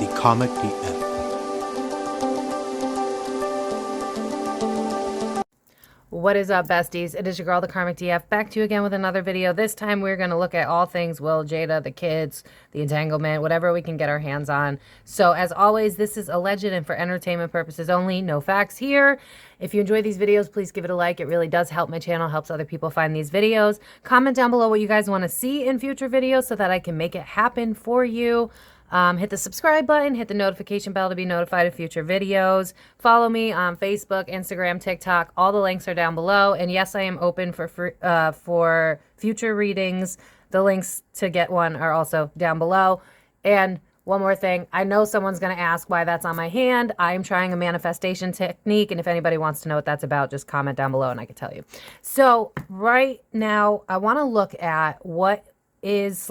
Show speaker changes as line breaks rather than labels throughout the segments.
the Comic DF.
What is up, besties? It is your girl, the Karmic DF, back to you again with another video. This time we're going to look at all things Will, Jada, the kids, the entanglement, whatever we can get our hands on. So as always, this is alleged and for entertainment purposes only. No facts here. If you enjoy these videos, please give it a like. It really does help my channel, helps other people find these videos. Comment down below what you guys want to see in future videos so that I can make it happen for you. Hit the subscribe button, hit the notification bell to be notified of future videos. Follow me on Facebook, Instagram, TikTok. All the links are down below. And yes, I am open for future readings. The links to get one are also down below. And one more thing, I know someone's going to ask why that's on my hand. I'm trying a manifestation technique, and if anybody wants to know what that's about, just comment down below and I can tell you. So right now, I want to look at what was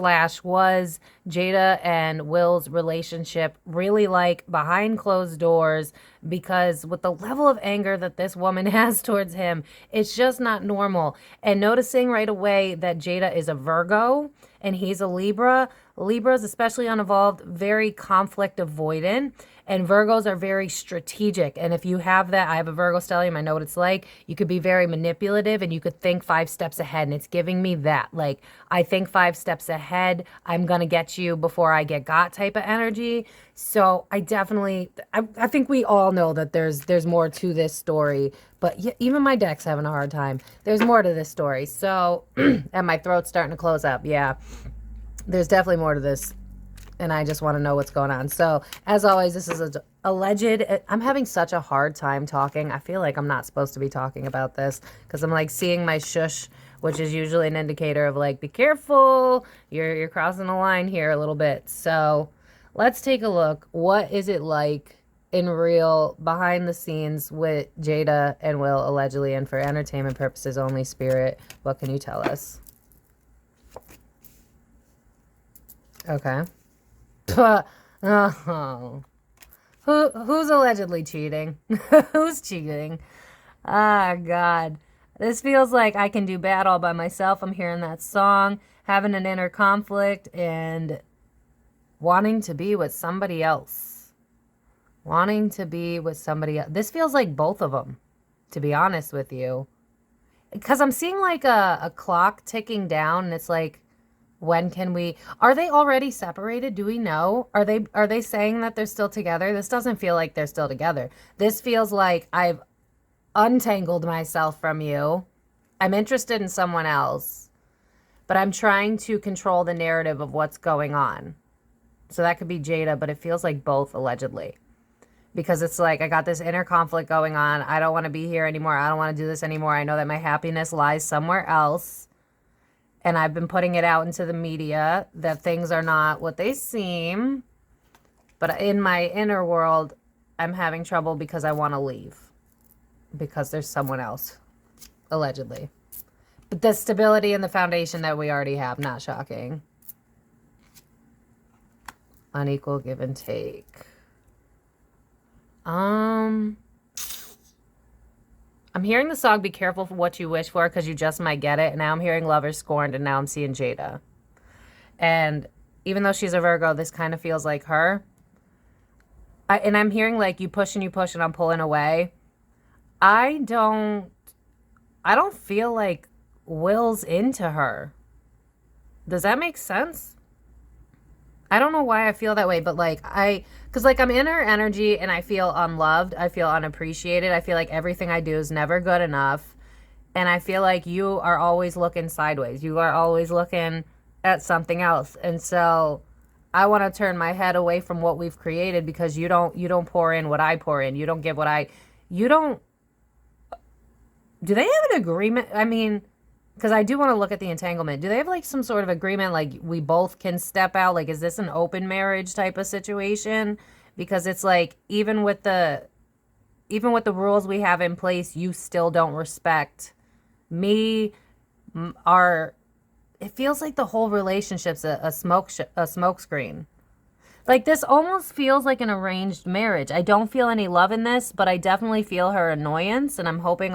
Jada and Will's relationship really like behind closed doors, because with the level of anger that this woman has towards him, it's just not normal. And noticing right away that Jada is a Virgo and he's a Libra. Libras, especially unevolved, very conflict avoidant, and Virgos are very strategic. And if you have that, I have a Virgo stellium, I know what it's like. You could be very manipulative and you could think 5 steps ahead, and it's giving me that. Like, I think 5 steps ahead, I'm going to get you before I get got type of energy. So I definitely, I think we all know that there's more to this story, but even my deck's having a hard time. There's more to this story. So, and my throat's starting to close up. Yeah. There's definitely more to this, and I just want to know what's going on. So, as always, this is alleged. I'm having such a hard time talking. I feel like I'm not supposed to be talking about this because I'm like seeing my shush, which is usually an indicator of like, be careful, you're crossing the line here a little bit. So, let's take a look. What is it like in real, behind the scenes with Jada and Will, allegedly, and for entertainment purposes only, Spirit? What can you tell us? Okay. Oh. Who's allegedly cheating? Who's cheating? Ah, God. This feels like I can do bad all by myself. I'm hearing that song, having an inner conflict, and wanting to be with somebody else. Wanting to be with somebody else. This feels like both of them, to be honest with you. Because I'm seeing like a clock ticking down, and it's like, when can we, are they already separated? Do we know? Are they saying that they're still together? This doesn't feel like they're still together. This feels like I've untangled myself from you. I'm interested in someone else, but I'm trying to control the narrative of what's going on. So that could be Jada, but it feels like both, allegedly. Because it's like, I got this inner conflict going on. I don't want to be here anymore. I don't want to do this anymore. I know that my happiness lies somewhere else. And I've been putting it out into the media that things are not what they seem. But in my inner world, I'm having trouble because I want to leave. Because there's someone else, allegedly. But the stability and the foundation that we already have, not shocking. Unequal give and take. I'm hearing the song Be Careful for What You Wish For because you just might get it. And now I'm hearing Lovers Scorned, and now I'm seeing Jada. And even though she's a Virgo, this kind of feels like her. And I'm hearing like you push and I'm pulling away. I don't feel like Will's into her. Does that make sense? I don't know why I feel that way, but like because like I'm in her energy and I feel unloved. I feel unappreciated. I feel like everything I do is never good enough. And I feel like you are always looking sideways. You are always looking at something else. And so I want to turn my head away from what we've created because you don't pour in what I pour in. You don't give what do they have an agreement? I mean, because I do want to look at the entanglement. Do they have like some sort of agreement, like we both can step out? Like, is this an open marriage type of situation? Because it's like, even with the rules we have in place, you still don't respect me. It feels like the whole relationship's a smoke screen. Like, this almost feels like an arranged marriage. I don't feel any love in this, but I definitely feel her annoyance, and I'm hoping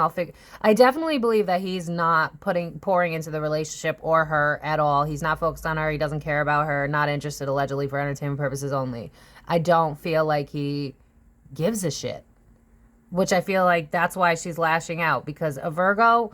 I definitely believe that he's not pouring into the relationship or her at all. He's not focused on her. He doesn't care about her. Not interested, allegedly, for entertainment purposes only. I don't feel like he gives a shit, which I feel like that's why she's lashing out, because a Virgo,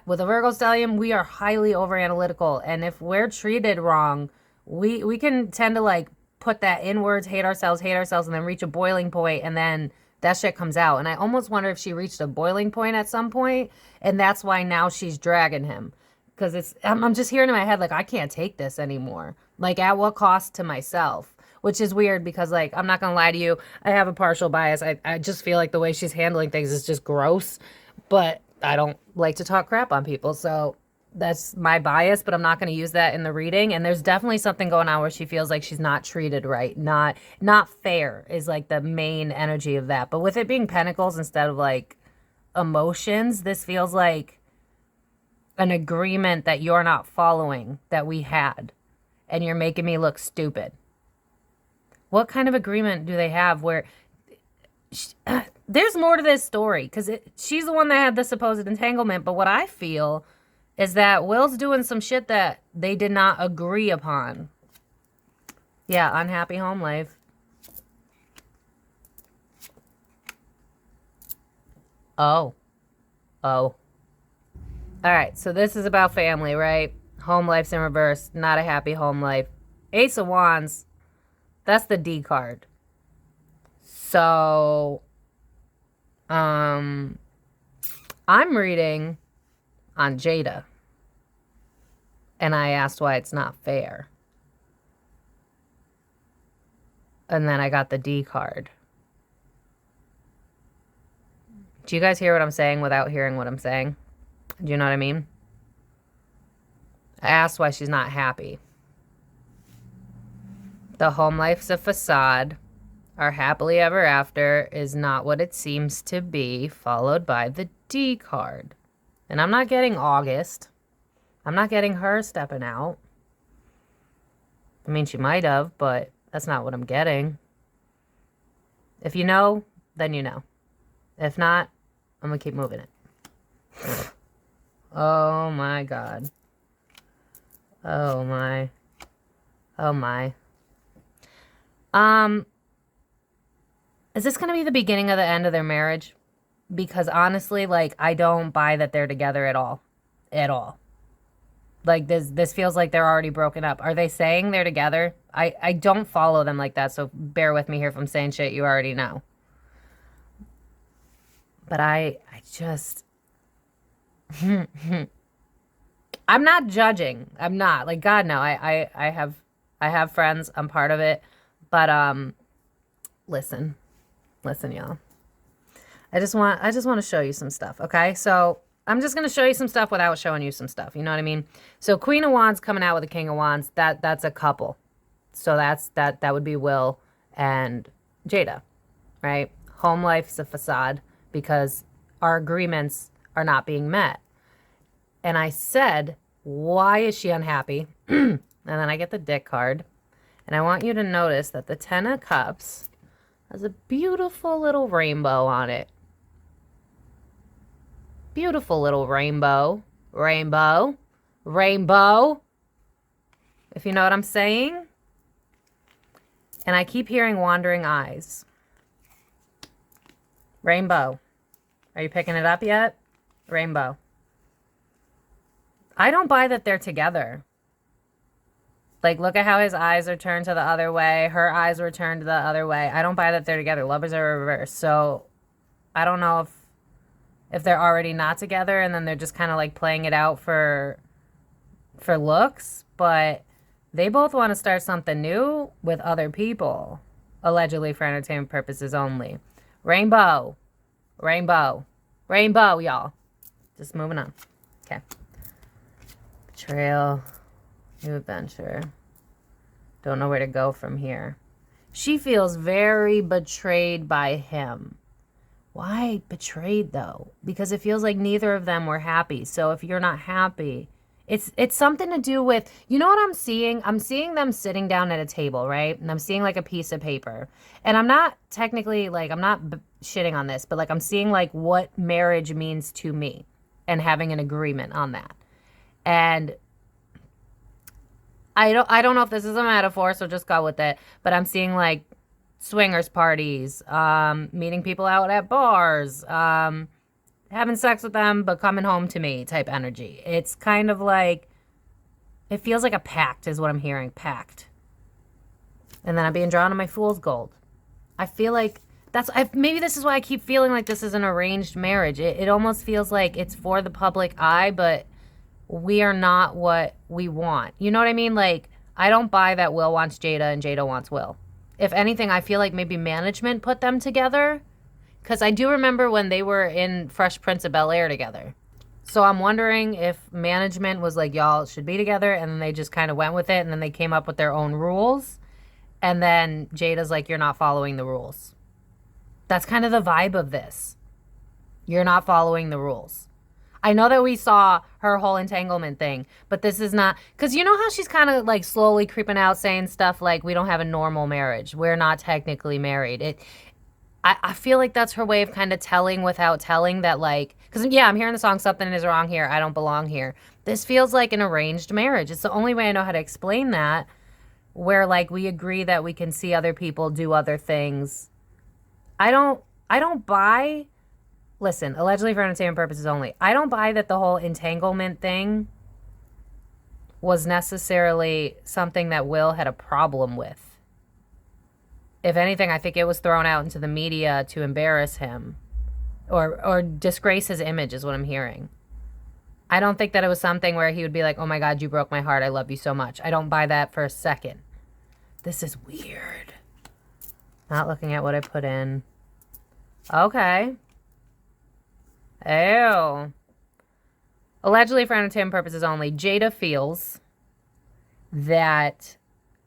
with a Virgo stellium, we are highly over-analytical, and if we're treated wrong, we can tend to, like, put that inwards, hate ourselves, and then reach a boiling point, and then that shit comes out. And I almost wonder if she reached a boiling point at some point, and that's why now she's dragging him. Because I'm just hearing in my head, like, I can't take this anymore. Like, at what cost to myself? Which is weird because, like, I'm not going to lie to you, I have a partial bias. I just feel like the way she's handling things is just gross. But I don't like to talk crap on people, so that's my bias, but I'm not going to use that in the reading. And there's definitely something going on where she feels like she's not treated right. Not fair is like the main energy of that. But with it being pentacles instead of like emotions, this feels like an agreement that you're not following that we had. And you're making me look stupid. What kind of agreement do they have where... there's more to this story because she's the one that had the supposed entanglement. But what I feel is that Will's doing some shit that they did not agree upon. Yeah, unhappy home life. Oh. All right, so this is about family, right? Home life's in reverse. Not a happy home life. Ace of Wands. That's the D card. So, I'm reading on Jada. And I asked why it's not fair. And then I got the D card. Do you guys hear what I'm saying without hearing what I'm saying? Do you know what I mean? I asked why she's not happy. The home life's a facade. Our happily ever after is not what it seems to be, followed by the D card. And I'm not getting August. I'm not getting her stepping out. I mean, she might have, but that's not what I'm getting. If you know, then you know. If not, I'm going to keep moving it. Oh my God. Oh my. Oh my. Is this going to be the beginning of the end of their marriage? Because honestly, like, I don't buy that they're together at all. At all. Like, this feels like they're already broken up. Are they saying they're together? I don't follow them like that, so bear with me here if I'm saying shit you already know. But I just... I'm not judging. I'm not. Like, God, no. I have friends. I'm part of it. But, listen. Listen, y'all. I just want to show you some stuff, okay? So I'm just going to show you some stuff without showing you some stuff. You know what I mean? So Queen of Wands coming out with the King of Wands, that's a couple. So that would be Will and Jada, right? Home life's a facade because our agreements are not being met. And I said, why is she unhappy? And then I get the Dick card. And I want you to notice that the Ten of Cups has a beautiful little rainbow on it. Beautiful little rainbow. Rainbow. Rainbow. If you know what I'm saying. And I keep hearing wandering eyes. Rainbow. Are you picking it up yet? Rainbow. I don't buy that they're together. Like, look at how his eyes are turned to the other way. Her eyes were turned the other way. I don't buy that they're together. Lovers are reversed. So, I don't know if they're already not together and then they're just kind of like playing it out for looks. But they both want to start something new with other people. Allegedly for entertainment purposes only. Rainbow. Rainbow. Rainbow, y'all. Just moving on. Okay. Betrayal. New adventure. Don't know where to go from here. She feels very betrayed by him. Why betrayed, though? Because it feels like neither of them were happy. So if you're not happy, It's something to do with, you know what I'm seeing? I'm seeing them sitting down at a table, right? And I'm seeing like a piece of paper. And I'm not technically like, I'm not shitting on this, but like I'm seeing like what marriage means to me and having an agreement on that. And I don't know if this is a metaphor, so just go with it. But I'm seeing like swingers parties, meeting people out at bars, having sex with them, but coming home to me type energy. It's kind of like, it feels like a pact is what I'm hearing, pact. And then I'm being drawn to my fool's gold. I feel like maybe this is why I keep feeling like this is an arranged marriage. It almost feels like it's for the public eye, but we are not what we want. You know what I mean? Like, I don't buy that Will wants Jada and Jada wants Will. If anything, I feel like maybe management put them together. Because I do remember when they were in Fresh Prince of Bel-Air together. So I'm wondering if management was like, y'all should be together, and then they just kind of went with it, and then they came up with their own rules. And then Jada's like, you're not following the rules. That's kind of the vibe of this. You're not following the rules. I know that we saw her whole entanglement thing, but this is not, because you know how she's kind of like slowly creeping out saying stuff like, we don't have a normal marriage. We're not technically married. I feel like that's her way of kind of telling without telling that, like, because yeah, I'm hearing the song, something is wrong here. I don't belong here. This feels like an arranged marriage. It's the only way I know how to explain that, where like we agree that we can see other people do other things. I don't buy, listen, allegedly for entertainment purposes only. I don't buy that the whole entanglement thing was necessarily something that Will had a problem with. If anything, I think it was thrown out into the media to embarrass him or disgrace his image is what I'm hearing. I don't think that it was something where he would be like, oh my God, you broke my heart. I love you so much. I don't buy that for a second. This is weird. Not looking at what I put in. Okay. Ew. Allegedly for entertainment purposes only, Jada feels that,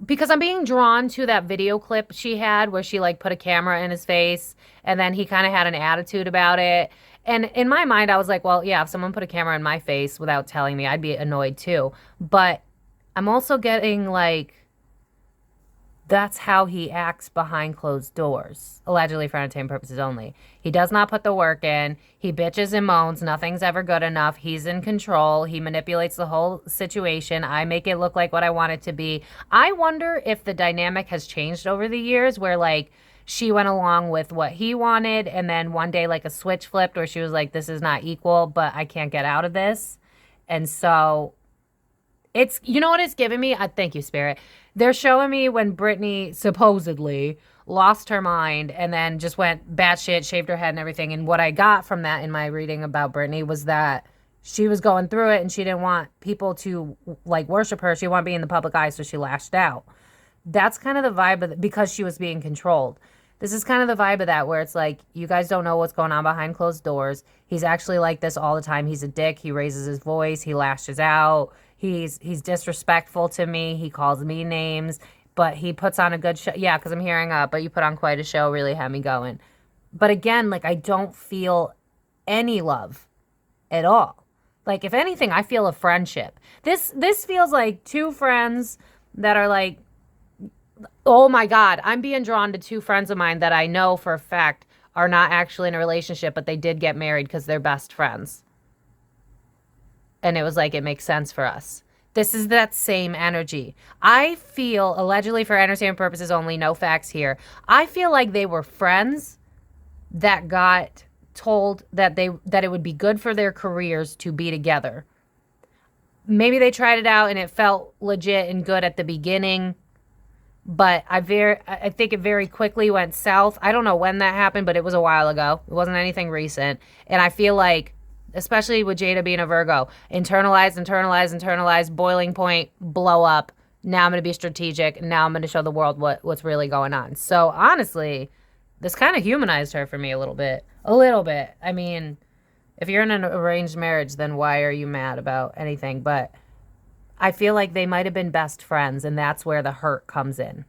because I'm being drawn to that video clip she had where she like put a camera in his face and then he kind of had an attitude about it. And in my mind, I was like, well, yeah, if someone put a camera in my face without telling me, I'd be annoyed too. But I'm also getting like, that's how he acts behind closed doors, allegedly for entertainment purposes only. He does not put the work in. He bitches and moans. Nothing's ever good enough. He's in control. He manipulates the whole situation. I make it look like what I want it to be. I wonder if the dynamic has changed over the years where, like, she went along with what he wanted, and then one day, like, a switch flipped where she was like, this is not equal, but I can't get out of this. And so it's, you know what it's giving me? Thank you, Spirit. They're showing me when Britney supposedly lost her mind and then just went batshit, shaved her head and everything. And what I got from that in my reading about Britney was that she was going through it and she didn't want people to like worship her. She wanted to be in the public eye, so she lashed out. That's kind of the vibe of because she was being controlled. This is kind of the vibe of that, where it's like, you guys don't know what's going on behind closed doors. He's actually like this all the time. He's a dick. He raises his voice. He lashes out. He's disrespectful to me. He calls me names, but he puts on a good show. Yeah, because I'm hearing but you put on quite a show, really had me going. But again, like, I don't feel any love at all. Like, if anything, I feel a friendship. This feels like two friends that are like, oh my God, I'm being drawn to two friends of mine that I know for a fact are not actually in a relationship, but they did get married because they're best friends. And it was like, it makes sense for us. This is that same energy. I feel, allegedly for entertainment purposes only, no facts here, I feel like they were friends that got told that it would be good for their careers to be together. Maybe they tried it out and it felt legit and good at the beginning, but I think it very quickly went south. I don't know when that happened, but it was a while ago. It wasn't anything recent. And I feel like, especially with Jada being a Virgo, internalize, boiling point, blow up. Now I'm going to be strategic. Now I'm going to show the world what's really going on. So honestly, this kind of humanized her for me a little bit. A little bit. I mean, if you're in an arranged marriage, then why are you mad about anything? But I feel like they might have been best friends, and that's where the hurt comes in.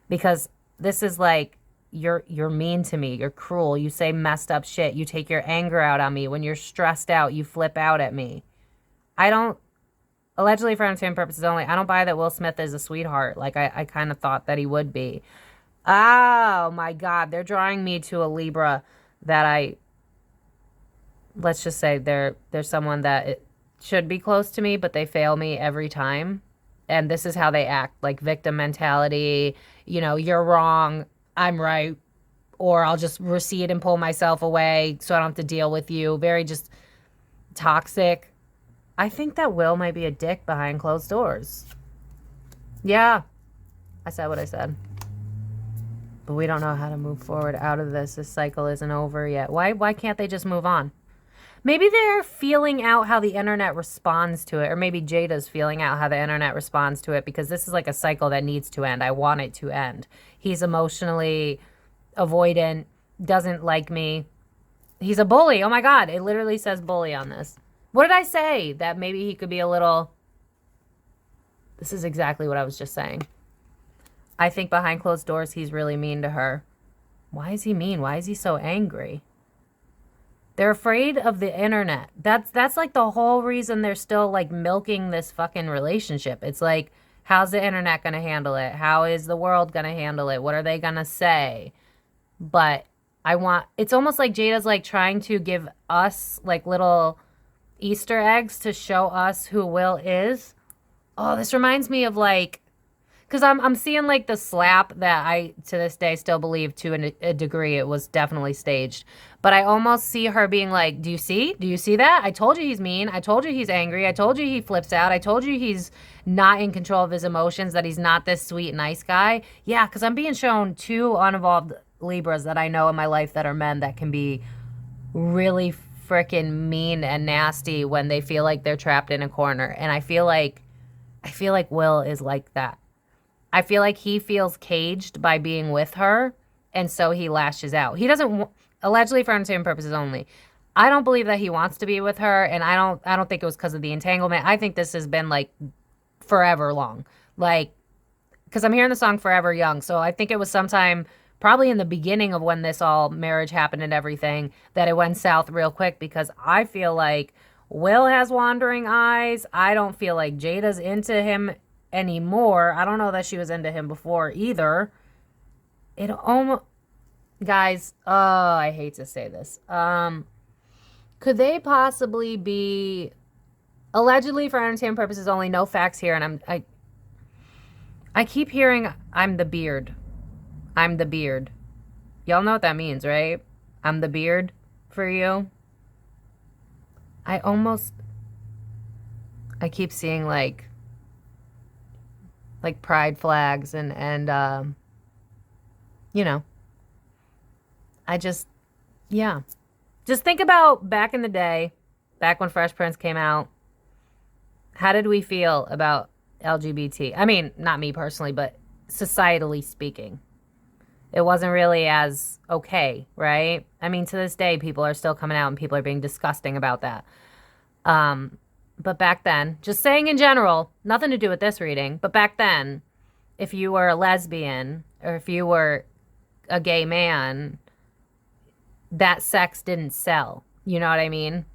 Because this is like, you're mean to me. You're cruel. You say messed up shit. You take your anger out on me. When you're stressed out, you flip out at me. I don't, allegedly for entertainment purposes only, I don't buy that Will Smith is a sweetheart. Like, I kind of thought that he would be. Oh, my God. They're drawing me to a Libra that let's just say there's someone that it should be close to me, but they fail me every time. And this is how they act, like victim mentality, you know, you're wrong, I'm right, or I'll just recede and pull myself away so I don't have to deal with you. Very just toxic. I think that Will might be a dick behind closed doors. Yeah, I said what I said. But we don't know how to move forward out of this. This cycle isn't over yet. Why can't they just move on? Maybe they're feeling out how the internet responds to it. Or maybe Jada's feeling out how the internet responds to it, because this is like a cycle that needs to end. I want it to end. He's emotionally avoidant, doesn't like me. He's a bully. Oh my God. It literally says bully on this. What did I say? That maybe he could be a little... This is exactly what I was just saying. I think behind closed doors, he's really mean to her. Why is he mean? Why is he so angry? They're afraid of the internet. That's like the whole reason they're still like milking this fucking relationship. It's like, how's the internet going to handle it? How is the world going to handle it? What are they going to say? But it's almost like Jada's like trying to give us like little Easter eggs to show us who Will is. Oh, this reminds me of like, because I'm seeing like the slap that I to this day still believe to a degree it was definitely staged. But I almost see her being like, do you see? Do you see that? I told you he's mean. I told you he's angry. I told you he flips out. I told you he's not in control of his emotions, that he's not this sweet, nice guy. Yeah, because I'm being shown two unevolved Libras that I know in my life that are men that can be really freaking mean and nasty when they feel like they're trapped in a corner. And I feel like Will is like that. I feel like he feels caged by being with her, and so he lashes out. He doesn't, allegedly for entertainment purposes only. I don't believe that he wants to be with her, and I don't think it was because of the entanglement. I think this has been like forever long. Like, because I'm hearing the song Forever Young, so I think it was sometime probably in the beginning of when this all marriage happened and everything that it went south real quick, because I feel like Will has wandering eyes. I don't feel like Jada's into him anymore. I don't know that she was into him before either. It almost, guys, oh, I hate to say this. Could they possibly be allegedly for entertainment purposes only, no facts here, and I keep hearing I'm the beard. I'm the beard. Y'all know what that means, right? I'm the beard for you. I keep seeing like pride flags and you know, yeah. Just think about back in the day, back when Fresh Prince came out. How did we feel about LGBT? I mean, not me personally, but societally speaking. It wasn't really as okay, right? I mean, to this day, people are still coming out and people are being disgusting about that. But back then, just saying in general, nothing to do with this reading, but back then, if you were a lesbian or if you were a gay man, that sex didn't sell. You know what I mean?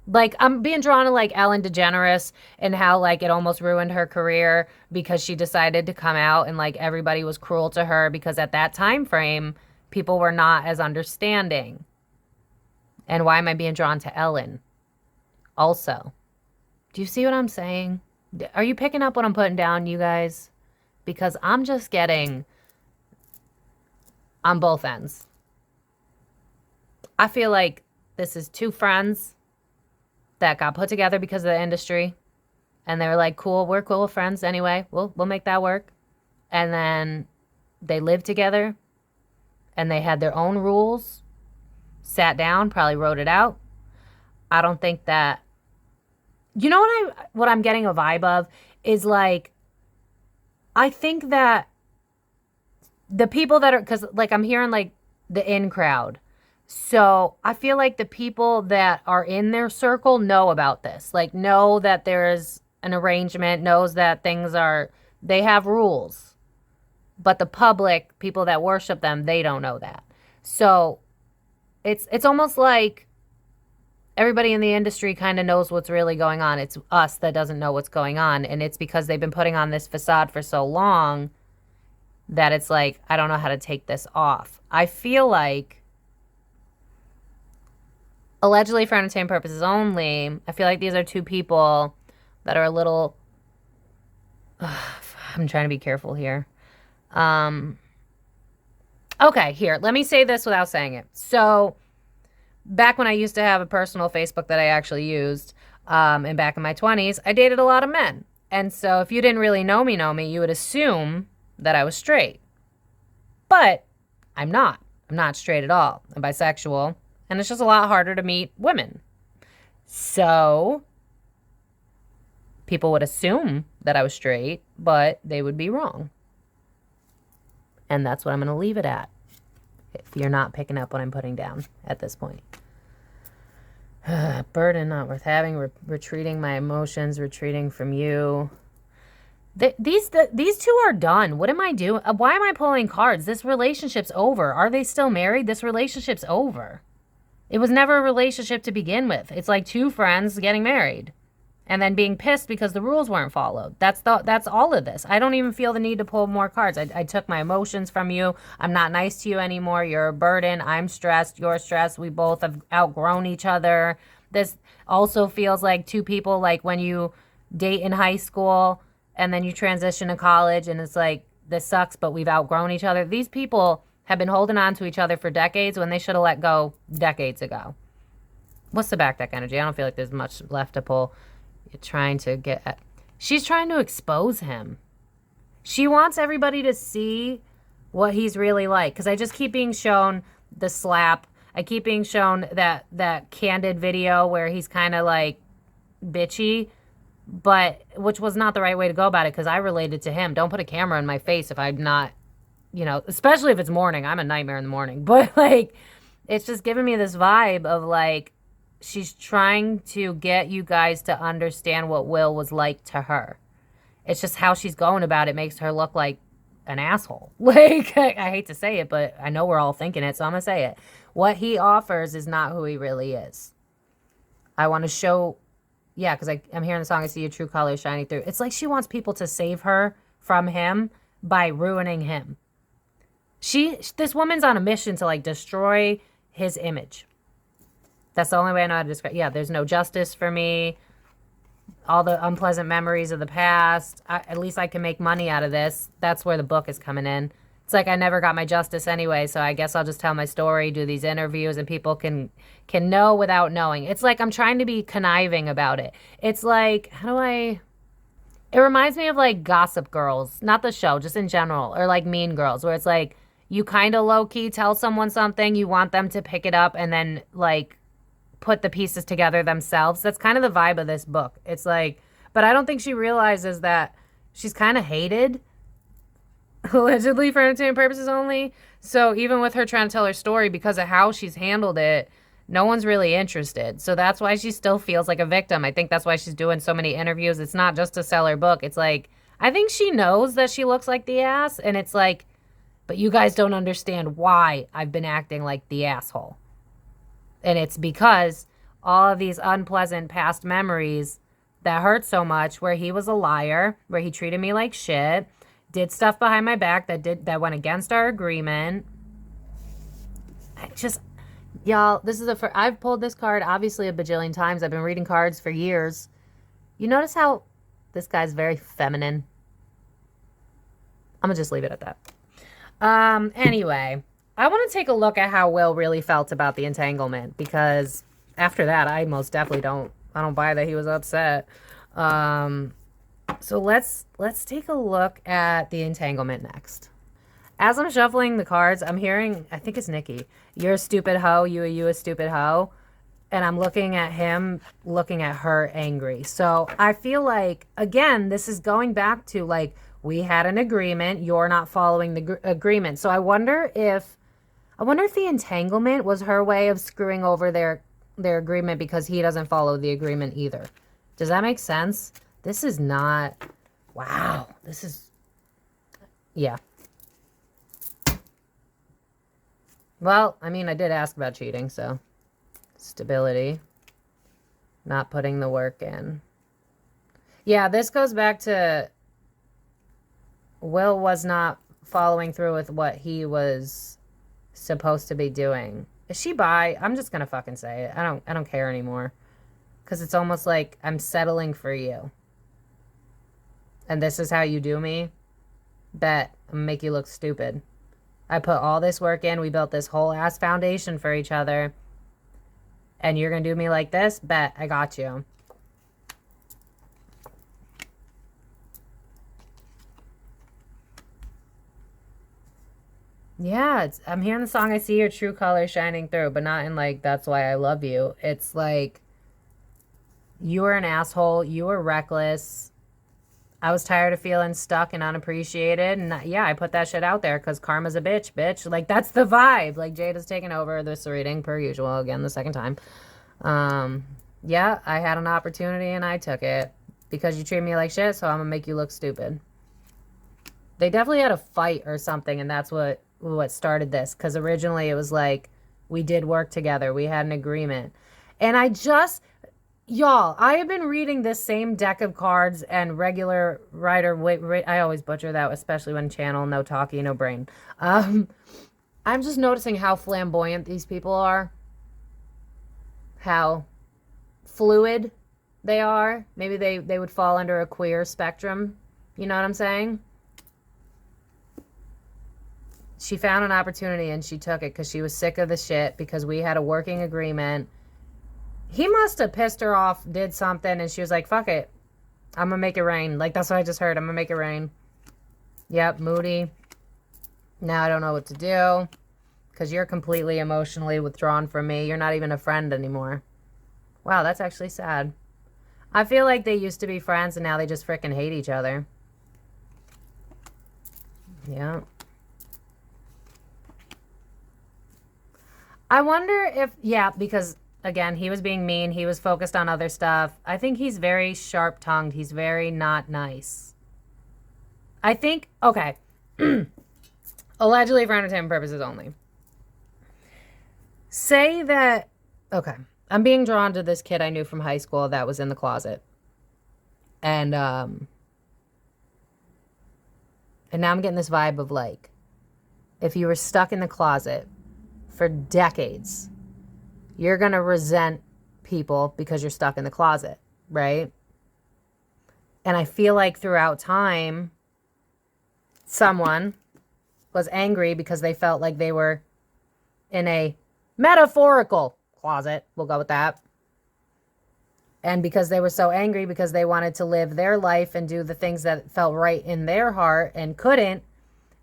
Like, I'm being drawn to like Ellen DeGeneres and how like it almost ruined her career because she decided to come out and like everybody was cruel to her because at that time frame, people were not as understanding. And why am I being drawn to Ellen? Also, do you see what I'm saying? Are you picking up what I'm putting down, you guys? Because I'm just getting on both ends. I feel like this is two friends that got put together because of the industry. And they were like, cool, we're cool friends anyway. We'll make that work. And then they lived together. And they had their own rules. Sat down, probably wrote it out. I don't think that... You know what I'm getting a vibe of is like, I think that the people that are, because like I'm hearing like the in crowd. So I feel like the people that are in their circle know about this, like know that there's an arrangement, knows that they have rules, but the public, people that worship them, they don't know that. So it's almost like everybody in the industry kind of knows what's really going on. It's us that doesn't know what's going on. And it's because they've been putting on this facade for so long that it's like, I don't know how to take this off. I feel like, allegedly for entertainment purposes only, I feel like these are two people that are a little, I'm trying to be careful here. Okay, here, let me say this without saying it. So, back when I used to have a personal Facebook that I actually used, and back in my 20s, I dated a lot of men. And so if you didn't really know me, you would assume that I was straight. But I'm not. I'm not straight at all. I'm bisexual. And it's just a lot harder to meet women. So people would assume that I was straight, but they would be wrong. And that's what I'm going to leave it at, if you're not picking up what I'm putting down at this point. Burden not worth having, retreating my emotions, retreating from you. These two are done. What am I doing? Why am I pulling cards? This relationship's over. Are they still married? This relationship's over. It was never a relationship to begin with. It's like two friends getting married and then being pissed because the rules weren't followed. That's all of this. I don't even feel the need to pull more cards. I took my emotions from you. I'm not nice to you anymore. You're a burden. I'm stressed. You're stressed. We both have outgrown each other. This also feels like two people, like when you date in high school and then you transition to college and it's like, this sucks, but we've outgrown each other. These people have been holding on to each other for decades when they should have let go decades ago. What's the back deck energy? I don't feel like there's much left to pull. You're trying to get at, she's trying to expose him. She wants everybody to see what he's really like. Because I just keep being shown the slap. I keep being shown that candid video where he's kind of like bitchy. But, which was not the right way to go about it because I related to him. Don't put a camera in my face if I'm not, you know, especially if it's morning. I'm a nightmare in the morning. But like, it's just giving me this vibe of like, she's trying to get you guys to understand what Will was like to her. It's just how she's going about it makes her look like an asshole. Like, I hate to say it, but I know we're all thinking it, so I'm going to say it. What he offers is not who he really is. I want to show, yeah, because I'm hearing the song, I see your true colors shining through. It's like she wants people to save her from him by ruining him. This woman's on a mission to like destroy his image. That's the only way I know how to describe. Yeah, there's no justice for me. All the unpleasant memories of the past. At least I can make money out of this. That's where the book is coming in. It's like I never got my justice anyway, so I guess I'll just tell my story, do these interviews, and people can know without knowing. It's like I'm trying to be conniving about it. It's like, it reminds me of like Gossip Girls. Not the show, just in general. Or like Mean Girls, where it's like you kind of low-key tell someone something, you want them to pick it up, and then like put the pieces together themselves. That's kind of the vibe of this book. It's like, but I don't think she realizes that she's kind of hated, allegedly for entertainment purposes only. So even with her trying to tell her story, because of how she's handled it, no one's really interested. So that's why she still feels like a victim. I think that's why she's doing so many interviews. It's not just to sell her book. It's like, I think she knows that she looks like the ass, and it's like, but you guys don't understand why I've been acting like the asshole. And it's because all of these unpleasant past memories that hurt so much, where he was a liar, where he treated me like shit, did stuff behind my back that went against our agreement. Y'all, this is I've pulled this card obviously a bajillion times. I've been reading cards for years. You notice how this guy's very feminine? I'm gonna just leave it at that. Anyway, I want to take a look at how Will really felt about the entanglement, because after that, I most definitely don't buy that he was upset. So let's take a look at the entanglement next. As I'm shuffling the cards, I'm hearing, I think it's Nikki, you're a stupid hoe, you a stupid hoe. And I'm looking at him, looking at her angry. So I feel like, again, this is going back to like, we had an agreement, you're not following the agreement. So I wonder if the entanglement was her way of screwing over their agreement because he doesn't follow the agreement either. Does that make sense? This is not, wow, this is, yeah. Well, I mean, I did ask about cheating, so stability. Not putting the work in. Yeah, this goes back to Will was not following through with what he was supposed to be doing. Is she bi? I'm just gonna fucking say it. I don't care anymore. Because it's almost like I'm settling for you. And this is how you do me? Bet. I'm gonna make you look stupid. I put all this work in. We built this whole ass foundation for each other. And you're gonna do me like this? Bet. I got you. Yeah, I'm hearing the song, I see your true colors shining through, but not in like, that's why I love you. It's like, you were an asshole. You were reckless. I was tired of feeling stuck and unappreciated. And yeah, I put that shit out there because karma's a bitch, bitch. Like, that's the vibe. Like, Jada's taking over this reading, per usual, again, the second time. Yeah, I had an opportunity and I took it. Because you treat me like shit, so I'm going to make you look stupid. They definitely had a fight or something, and that's what started this. Because originally it was like, we did work together. We had an agreement. And y'all, I have been reading this same deck of cards and regular writer, I always butcher that, especially when channel, no talkie, no brain. I'm just noticing how flamboyant these people are. How fluid they are. Maybe they would fall under a queer spectrum. You know what I'm saying? She found an opportunity and she took it because she was sick of the shit because we had a working agreement. He must have pissed her off, did something, and she was like, fuck it. I'm going to make it rain. Like, that's what I just heard. I'm going to make it rain. Yep, moody. Now I don't know what to do because you're completely emotionally withdrawn from me. You're not even a friend anymore. Wow, that's actually sad. I feel like they used to be friends and now they just freaking hate each other. Yeah. I wonder if, yeah, because, again, he was being mean. He was focused on other stuff. I think he's very sharp-tongued. He's very not nice. I think, okay. Allegedly for entertainment purposes only. Say that, okay. I'm being drawn to this kid I knew from high school that was in the closet. And now I'm getting this vibe of like, if you were stuck in the closet for decades, you're going to resent people because you're stuck in the closet, right? And I feel like throughout time, someone was angry because they felt like they were in a metaphorical closet. We'll go with that. And because they were so angry because they wanted to live their life and do the things that felt right in their heart and couldn't,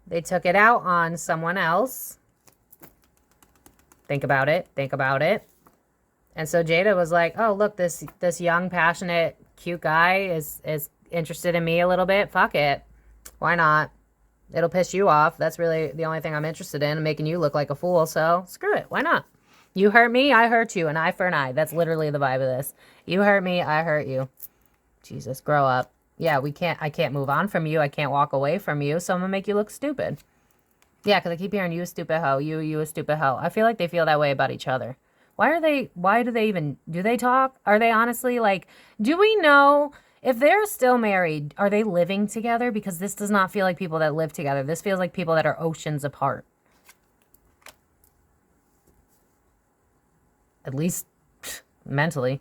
they took it out on someone else. Think about it. Think about it. And so Jada was like, oh, look, this young, passionate, cute guy is interested in me a little bit. Fuck it. Why not? It'll piss you off. That's really the only thing I'm interested in, making you look like a fool. So screw it. Why not? You hurt me, I hurt you. An eye for an eye. That's literally the vibe of this. You hurt me, I hurt you. Jesus, grow up. Yeah, I can't move on from you. I can't walk away from you. So I'm going to make you look stupid. Yeah, because I keep hearing you a stupid hoe, you a stupid hoe. I feel like they feel that way about each other. Why do they talk? Are they honestly like, do we know if they're still married, are they living together? Because this does not feel like people that live together. This feels like people that are oceans apart. At least mentally.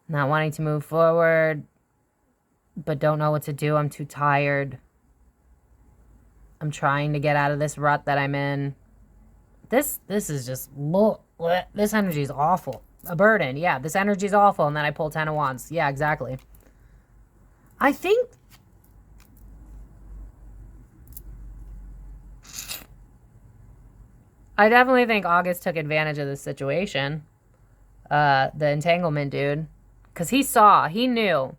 Not wanting to move forward, but don't know what to do. I'm too tired. I'm trying to get out of this rut that I'm in. This is just, this energy is awful. A burden. Yeah, this energy is awful. And then I pull 10 of Wands. Yeah, exactly. I think, I definitely think August took advantage of this situation. The entanglement dude. Because he knew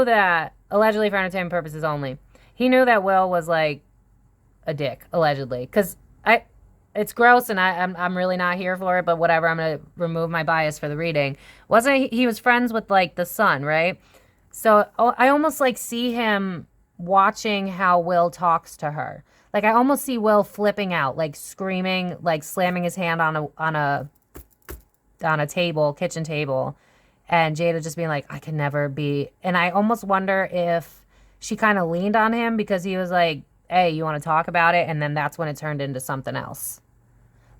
that, allegedly for entertainment purposes only, he knew that Will was like a dick, allegedly. Because it's gross and I'm really not here for it, but whatever, I'm going to remove my bias for the reading. He was friends with like the son, right? So I almost like see him watching how Will talks to her. Like I almost see Will flipping out, like screaming, like slamming his hand on a on a table, kitchen table, and Jada just being like, I can never be. And I almost wonder if she kind of leaned on him because he was like, hey, you want to talk about it? And then that's when it turned into something else.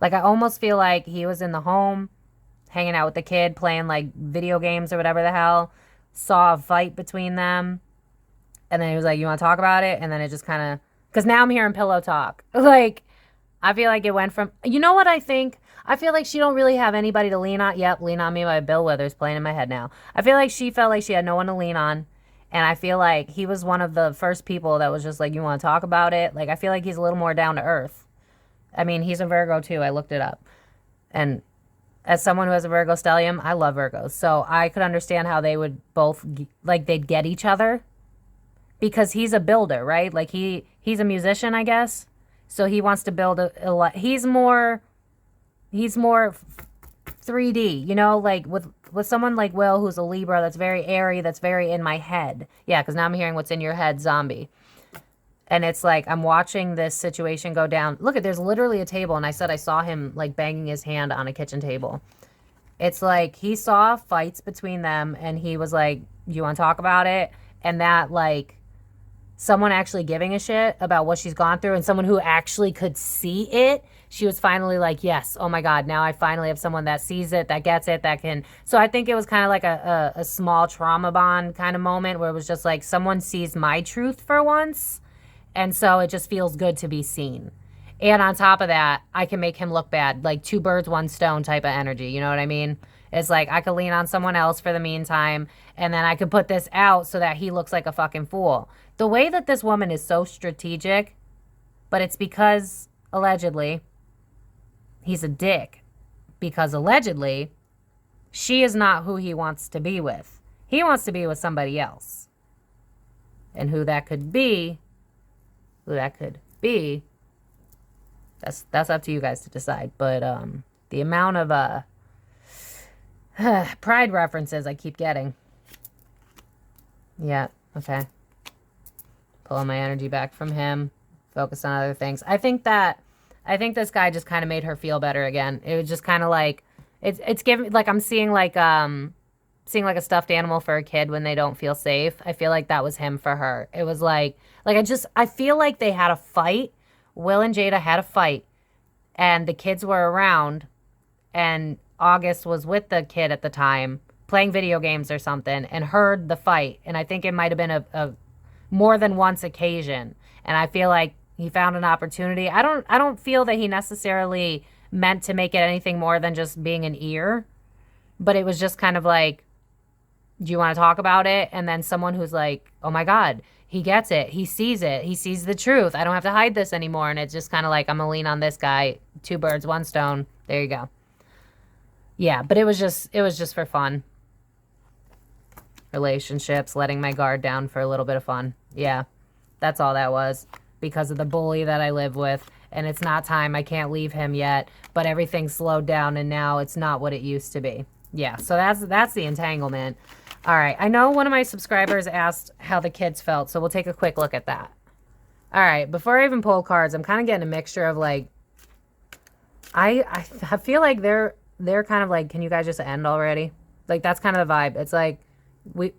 Like, I almost feel like he was in the home, hanging out with the kid, playing like video games or whatever the hell, saw a fight between them. And then he was like, you want to talk about it? And then it just kind of, because now I'm hearing pillow talk. Like, I feel like it went from, you know what I think? I feel like she don't really have anybody to lean on. Yep, Lean on Me by Bill Withers playing in my head now. I feel like she felt like she had no one to lean on. And I feel like he was one of the first people that was just like, you want to talk about it? Like, I feel like he's a little more down to earth. I mean, he's a Virgo too. I looked it up. And as someone who has a Virgo stellium, I love Virgos. So I could understand how they would both, like, they'd get each other. Because he's a builder, right? Like, he's a musician, I guess. So he wants to build a lot. He's more 3D, you know, like with someone like Will, who's a Libra, that's very airy, that's very in my head. Yeah, because now I'm hearing what's in your head, zombie. And it's like, I'm watching this situation go down. Look, there's literally a table, and I said I saw him, like, banging his hand on a kitchen table. It's like, he saw fights between them, and he was like, you want to talk about it? And that, like, someone actually giving a shit about what she's gone through and someone who actually could see it, she was finally like, yes, oh my God, now I finally have someone that sees it, that gets it, that can. So I think it was kind of like a small trauma bond kind of moment where it was just like, someone sees my truth for once. And so it just feels good to be seen. And on top of that, I can make him look bad, like 2 birds, 1 stone type of energy. You know what I mean? It's like, I could lean on someone else for the meantime, and then I could put this out so that he looks like a fucking fool. The way that this woman is so strategic, but it's because, allegedly, he's a dick. Because allegedly, she is not who he wants to be with. He wants to be with somebody else. And who that could be, that's up to you guys to decide. But the amount of pride references I keep getting. Yeah, okay. Pulling my energy back from him. Focus on other things. I think this guy just kind of made her feel better again. It was just kind of like, it's giving, like, I'm seeing like a stuffed animal for a kid when they don't feel safe. I feel like that was him for her. It was like I feel like they had a fight. Will and Jada had a fight, and the kids were around, and August was with the kid at the time playing video games or something and heard the fight. And I think it might have been a more than once occasion. And I feel like he found an opportunity. I don't feel that he necessarily meant to make it anything more than just being an ear, but it was just kind of like, do you want to talk about it? And then someone who's like, oh my God, he gets it. He sees the truth. I don't have to hide this anymore. And it's just kind of like, I'm gonna lean on this guy. 2 birds, 1 stone. There you go. Yeah, but it was just for fun. Relationships, letting my guard down for a little bit of fun. Yeah, that's all that was. Because of the bully that I live with. And it's not time. I can't leave him yet. But everything's slowed down and now it's not what it used to be. Yeah, so that's the entanglement. All right, I know one of my subscribers asked how the kids felt, so we'll take a quick look at that. All right, before I even pull cards, I'm kind of getting a mixture of like, I feel like they're kind of like, can you guys just end already? Like, that's kind of the vibe. It's like, we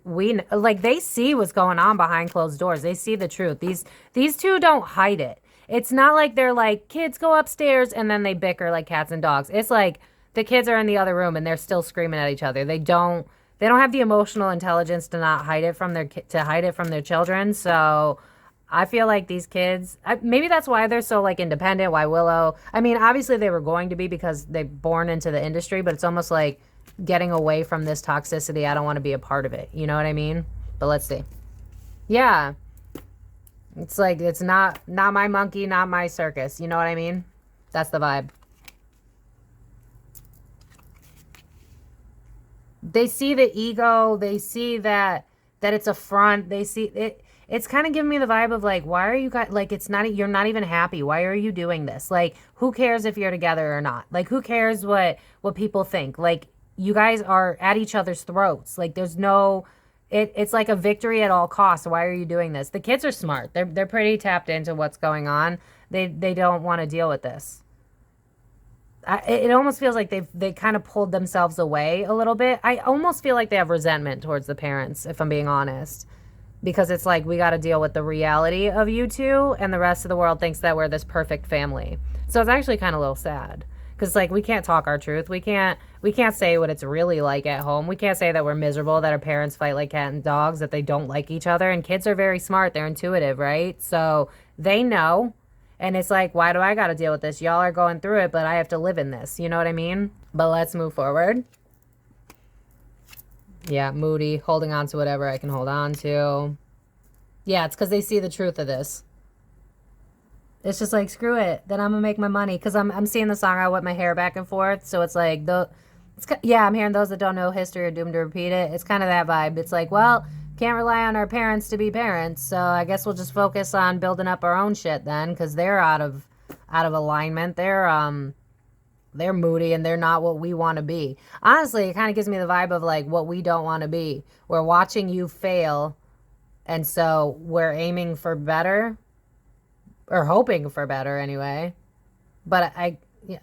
like, they see what's going on behind closed doors. They see the truth. These two don't hide it. It's not like they're like, kids go upstairs and then they bicker like cats and dogs. It's like the kids are in the other room and they're still screaming at each other. They don't have the emotional intelligence to not hide it from their children. So I feel like these kids, maybe that's why they're so like independent. Why Willow? I mean, obviously they were going to be because they're born into the industry, but it's almost like getting away from this toxicity. I don't want to be a part of it. You know what I mean? But let's see. Yeah. It's like, it's not my monkey, not my circus. You know what I mean? That's the vibe. They see the ego. They see that it's a front. They see it. It's kind of giving me the vibe of like, why are you guys, like, you're not even happy. Why are you doing this? Like, who cares if you're together or not? Like, who cares what people think? Like, you guys are at each other's throats. Like, there's no, it's like a victory at all costs. Why are you doing this? The kids are smart. They're pretty tapped into what's going on. They don't want to deal with this. it almost feels like they kind of pulled themselves away a little bit. I almost feel like they have resentment towards the parents, if I'm being honest, because it's like we got to deal with the reality of you two, and the rest of the world thinks that we're this perfect family. So it's actually kind of a little sad because like we can't talk our truth. We can't say what it's really like at home. We can't say that we're miserable, that our parents fight like cat and dogs, that they don't like each other. And kids are very smart. They're intuitive, right? So they know. And it's like, why do I got to deal with this? Y'all are going through it, but I have to live in this. You know what I mean? But let's move forward. Yeah, moody, holding on to whatever I can hold on to. Yeah, it's because they see the truth of this. It's just like, screw it. Then I'm going to make my money. Because I'm seeing the song, I whip my hair back and forth. So it's like, yeah, I'm hearing those that don't know history are doomed to repeat it. It's kind of that vibe. It's like, well, can't rely on our parents to be parents. So I guess we'll just focus on building up our own shit then. Because they're out of alignment. They're moody and they're not what we want to be. Honestly, it kind of gives me the vibe of like what we don't want to be. We're watching you fail. And so we're aiming for better. Or hoping for better anyway. But yeah,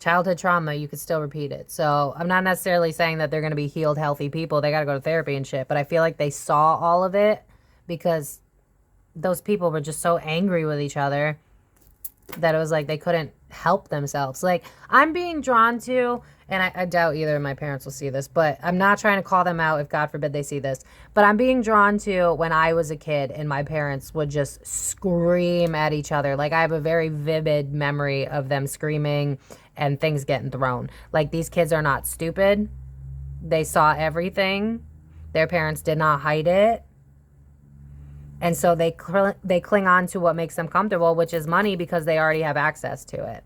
childhood trauma, you could still repeat it. So I'm not necessarily saying that they're going to be healed, healthy people. They got to go to therapy and shit. But I feel like they saw all of it because those people were just so angry with each other that it was like they couldn't help themselves. Like, I'm being drawn to, and I doubt either of my parents will see this, but I'm not trying to call them out if God forbid they see this, but I'm being drawn to when I was a kid and my parents would just scream at each other. Like, I have a very vivid memory of them screaming and things getting thrown. Like, these kids are not stupid. They saw everything. Their parents did not hide it. And so they cling on to what makes them comfortable, which is money, because they already have access to it.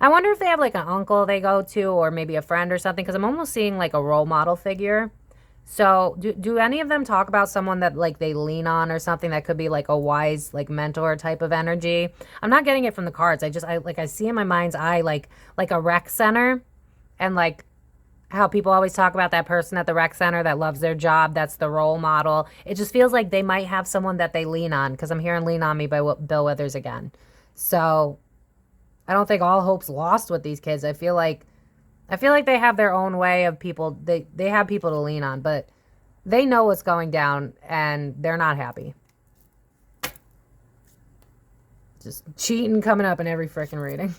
I wonder if they have like an uncle they go to, or maybe a friend or something, because I'm almost seeing like a role model figure. So do any of them talk about someone that like they lean on or something that could be like a wise like mentor type of energy? I'm not getting it from the cards. I see in my mind's eye like a rec center, and like how people always talk about that person at the rec center that loves their job, that's the role model. It just feels like they might have someone that they lean on, because I'm hearing Lean On Me by Bill Withers again. So I don't think all hope's lost with these kids. I feel like they have their own way of people. They have people to lean on, but they know what's going down and they're not happy. Just cheating coming up in every freaking reading.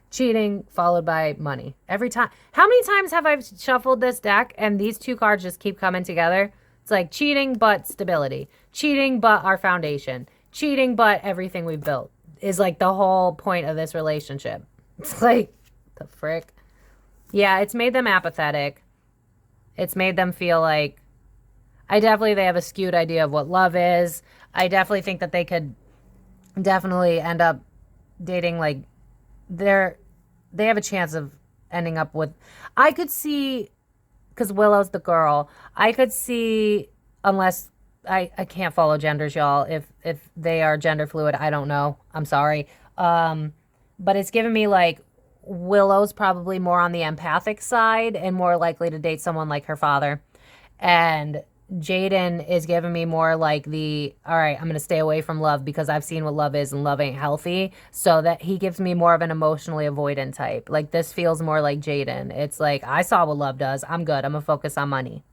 Cheating followed by money every time. How many times have I shuffled this deck and these two cards just keep coming together? It's like cheating but stability, cheating but our foundation, cheating but everything we've built is like the whole point of this relationship. It's like, the frick. Yeah, it's made them apathetic. It's made them feel like, they have a skewed idea of what love is. I definitely think that they could definitely end up dating like they have a chance of ending up with, I could see, because Willow's the girl, I could see, unless I can't follow genders, y'all. If they are gender fluid, I don't know. I'm sorry. But it's giving me like Willow's probably more on the empathic side and more likely to date someone like her father. And Jaden is giving me more like all right, I'm going to stay away from love because I've seen what love is and love ain't healthy. So that he gives me more of an emotionally avoidant type. Like, this feels more like Jaden. It's like, I saw what love does. I'm good. I'm going to focus on money.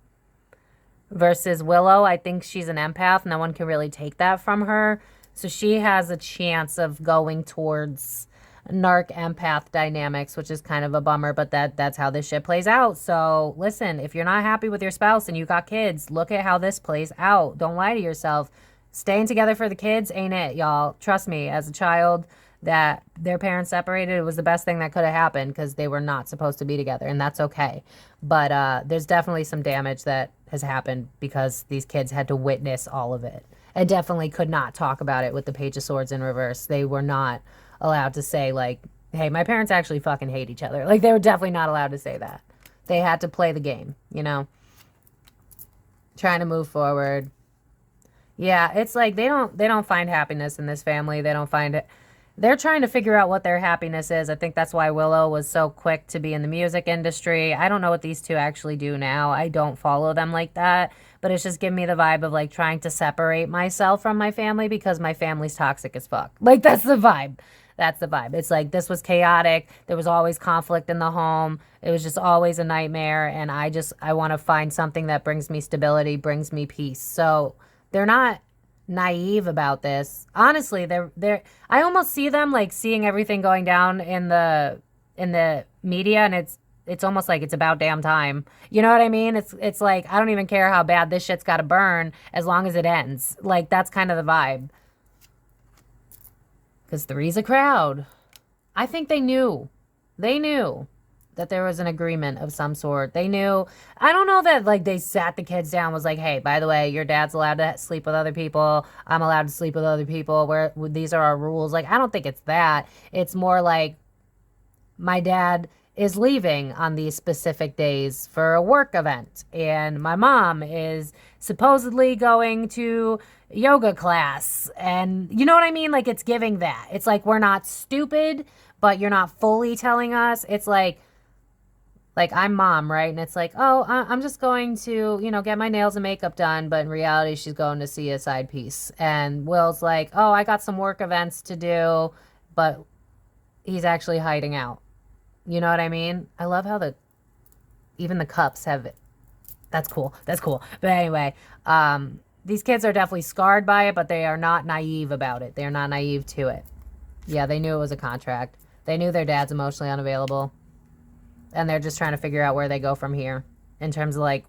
Versus Willow, I think she's an empath. No one can really take that from her. So she has a chance of going towards narc empath dynamics, which is kind of a bummer, but that's how this shit plays out. So listen, if you're not happy with your spouse and you got kids, look at how this plays out. Don't lie to yourself. Staying together for the kids ain't it, y'all. Trust me, as a child that their parents separated, it was the best thing that could have happened, because they were not supposed to be together, and that's okay. But there's definitely some damage that has happened because these kids had to witness all of it, and definitely could not talk about it with the Page of Swords in reverse. They were not allowed to say like, hey, my parents actually fucking hate each other. Like, they were definitely not allowed to say that. They had to play the game, you know, trying to move forward. Yeah, it's like they don't find happiness in this family. They don't find it. They're trying to figure out what their happiness is. I think that's why Willow was so quick to be in the music industry. I don't know what these two actually do now. I don't follow them like that. But it's just giving me the vibe of like trying to separate myself from my family because my family's toxic as fuck. Like, that's the vibe. That's the vibe. It's like this was chaotic. There was always conflict in the home. It was just always a nightmare. And I want to find something that brings me stability, brings me peace. So they're not naive about this. Honestly, I almost see them like seeing everything going down in the media, and it's almost like it's about damn time. You know what I mean? It's like, I don't even care how bad this shit's got to burn as long as it ends. Like, that's kind of the vibe. Because three's a crowd. I think they knew. They knew that there was an agreement of some sort. They knew. I don't know that, like, they sat the kids down, was like, hey, by the way, your dad's allowed to sleep with other people. I'm allowed to sleep with other people. These are our rules. Like, I don't think it's that. It's more like, my dad is leaving on these specific days for a work event, and my mom is supposedly going to yoga class, and you know what I mean? Like, it's giving that. It's like, we're not stupid, but you're not fully telling us. It's like I'm mom, right? And it's like, oh, I'm just going to, get my nails and makeup done, but in reality, she's going to see a side piece. And Will's like, oh, I got some work events to do, but he's actually hiding out. You know what I mean? I love how even the cups have it. That's cool. That's cool. But anyway, these kids are definitely scarred by it, but they are not naive about it. They are not naive to it. Yeah, they knew it was a contract. They knew their dad's emotionally unavailable. And they're just trying to figure out where they go from here. In terms of like,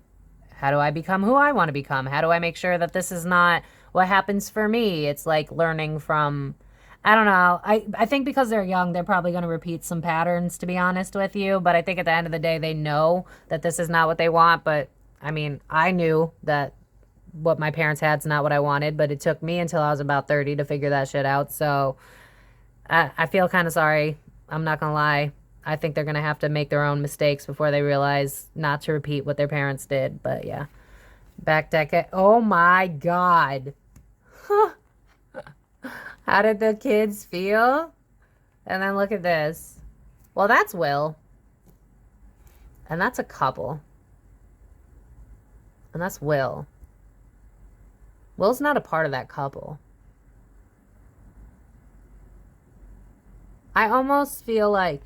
how do I become who I want to become? How do I make sure that this is not what happens for me? It's like learning from... I don't know. I think because they're young, they're probably going to repeat some patterns, to be honest with you. But I think at the end of the day, they know that this is not what they want. But, I mean, I knew that what my parents had is not what I wanted. But it took me until I was about 30 to figure that shit out. So I feel kind of sorry. I'm not going to lie. I think they're going to have to make their own mistakes before they realize not to repeat what their parents did. But, yeah. Back decade. Oh, my God. How did the kids feel? And then look at this. Well, that's Will. And that's a couple. And that's Will. Will's not a part of that couple. I almost feel like,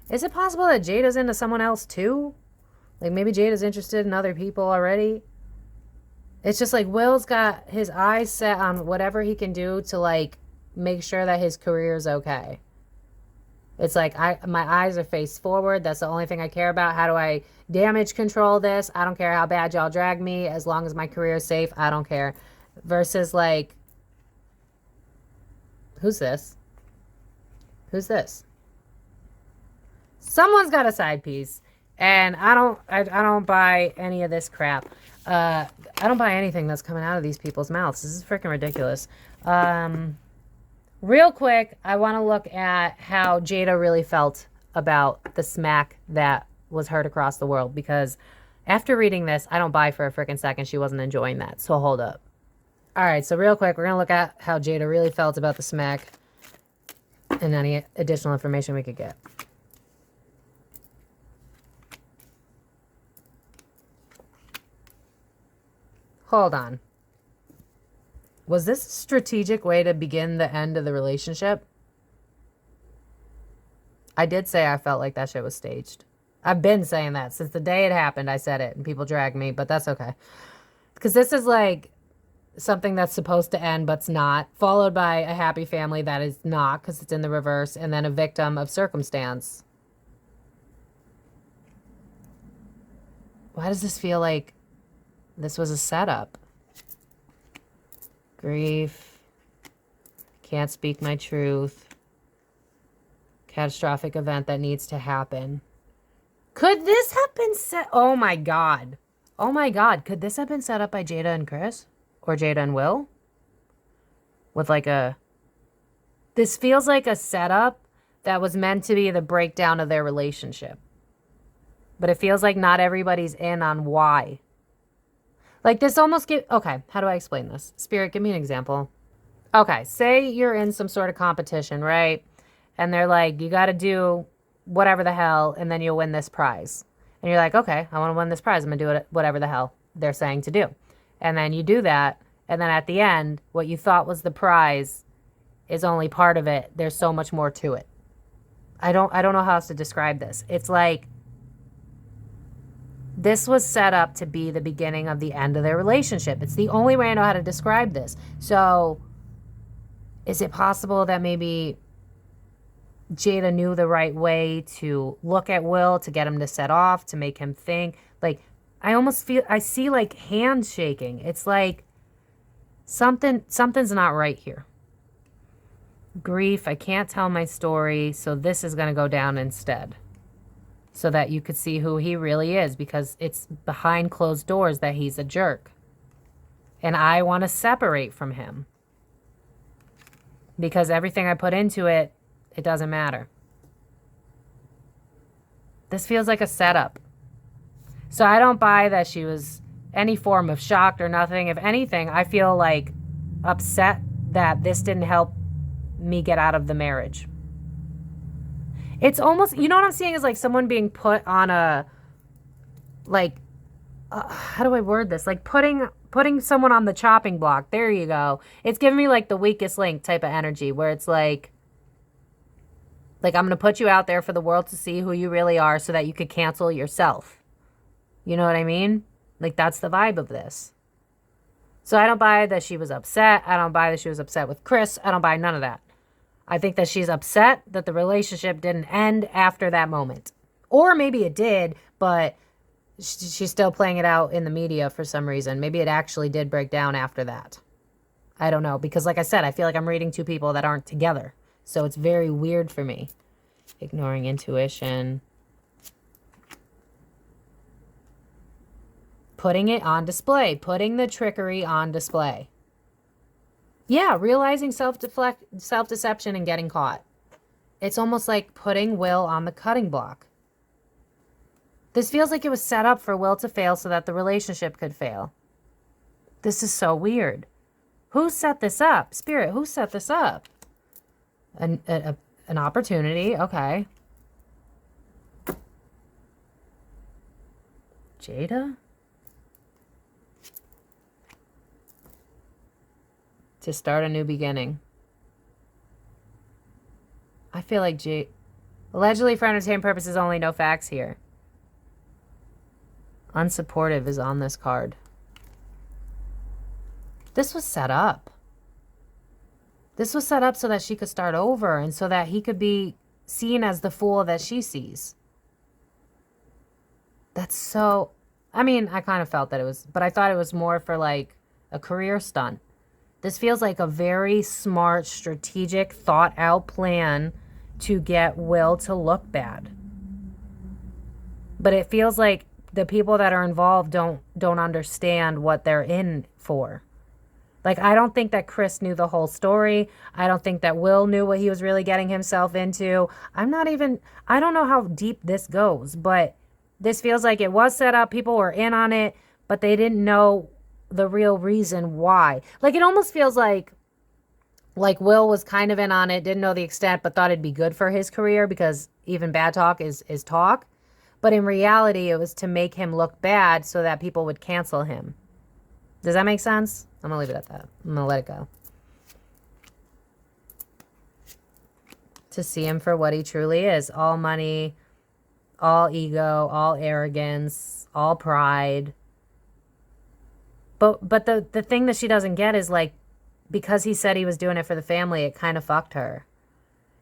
is it possible that Jada's into someone else too? Like maybe Jada's interested in other people already? It's just like Will's got his eyes set on whatever he can do to like make sure that his career is okay. It's like my eyes are faced forward. That's the only thing I care about. How do I damage control this? I don't care how bad y'all drag me. As long as my career is safe, I don't care. Versus like, who's this? Who's this? Someone's got a side piece, and I don't buy any of this crap. I don't buy anything that's coming out of these people's mouths. This is freaking ridiculous. Real quick, I want to look at how Jada really felt about the smack that was heard across the world, because after reading this, I don't buy for a freaking second she wasn't enjoying that. So hold up. All right, so real quick, we're going to look at how Jada really felt about the smack and any additional information we could get. Hold on. Was this a strategic way to begin the end of the relationship? I did say I felt like that shit was staged. I've been saying that since the day it happened. I said it and people dragged me, but that's okay. Because this is like something that's supposed to end but's not, followed by a happy family that is not because it's in the reverse, and then a victim of circumstance. Why does this feel like this was a setup? Grief. Can't speak my truth. Catastrophic event that needs to happen. Could this have been set? Oh my God. Oh my God. Could this have been set up by Jada and Chris? Or Jada and Will? With like a... This feels like a setup that was meant to be the breakdown of their relationship. But it feels like not everybody's in on why. Like this almost get... Okay, how do I explain this? Spirit, give me an example. Okay, say you're in some sort of competition, right? And they're like, you got to do whatever the hell, and then you'll win this prize. And you're like, okay, I want to win this prize. I'm going to do it whatever the hell they're saying to do. And then you do that, and then at the end, what you thought was the prize is only part of it. There's so much more to it. I don't know how else to describe this. It's like this was set up to be the beginning of the end of their relationship. It's the only way I know how to describe this. So is it possible that maybe Jada knew the right way to look at Will, to get him to set off, to make him think? Like, I see like hands shaking. It's like something's not right here. Grief, I can't tell my story, so this is going to go down instead. So that you could see who he really is, because it's behind closed doors that he's a jerk. And I want to separate from him. Because everything I put into it, it doesn't matter. This feels like a setup. So I don't buy that she was any form of shocked or nothing. If anything, I feel like upset that this didn't help me get out of the marriage. It's almost, you know what I'm seeing is like someone being put on a, like, how do I word this? Like putting someone on the chopping block. There you go. It's giving me like the weakest link type of energy where it's like I'm going to put you out there for the world to see who you really are so that you could cancel yourself. You know what I mean? Like that's the vibe of this. So I don't buy that she was upset. I don't buy that she was upset with Chris. I don't buy none of that. I think that she's upset that the relationship didn't end after that moment. Or maybe it did, but she's still playing it out in the media for some reason. Maybe it actually did break down after that. I don't know. Because like I said, I feel like I'm reading two people that aren't together. So it's very weird for me. Ignoring intuition. Putting it on display. Putting the trickery on display. Yeah, realizing self-deception and getting caught. It's almost like putting Will on the cutting block. This feels like it was set up for Will to fail so that the relationship could fail. This is so weird. Who set this up? Spirit, who set this up? An opportunity, okay. Jada? To start a new beginning. I feel like allegedly for entertainment purposes only, no facts here. Unsupportive is on this card. This was set up. This was set up so that she could start over and so that he could be seen as the fool that she sees. That's so... I mean, I kind of felt that it was... But I thought it was more for like a career stunt. This feels like a very smart, strategic, thought-out plan to get Will to look bad. But it feels like the people that are involved don't understand what they're in for. Like, I don't think that Chris knew the whole story. I don't think that Will knew what he was really getting himself into. I don't know how deep this goes, but this feels like it was set up. People were in on it, but they didn't know the real reason why. Like, it almost feels like Will was kind of in on it, didn't know the extent, but thought it'd be good for his career because even bad talk is talk. But in reality, it was to make him look bad so that people would cancel him. Does that make sense? I'm going to leave it at that. I'm going to let it go. To see him for what he truly is. All money, all ego, all arrogance, all pride. But the thing that she doesn't get is, like, because he said he was doing it for the family, it kind of fucked her.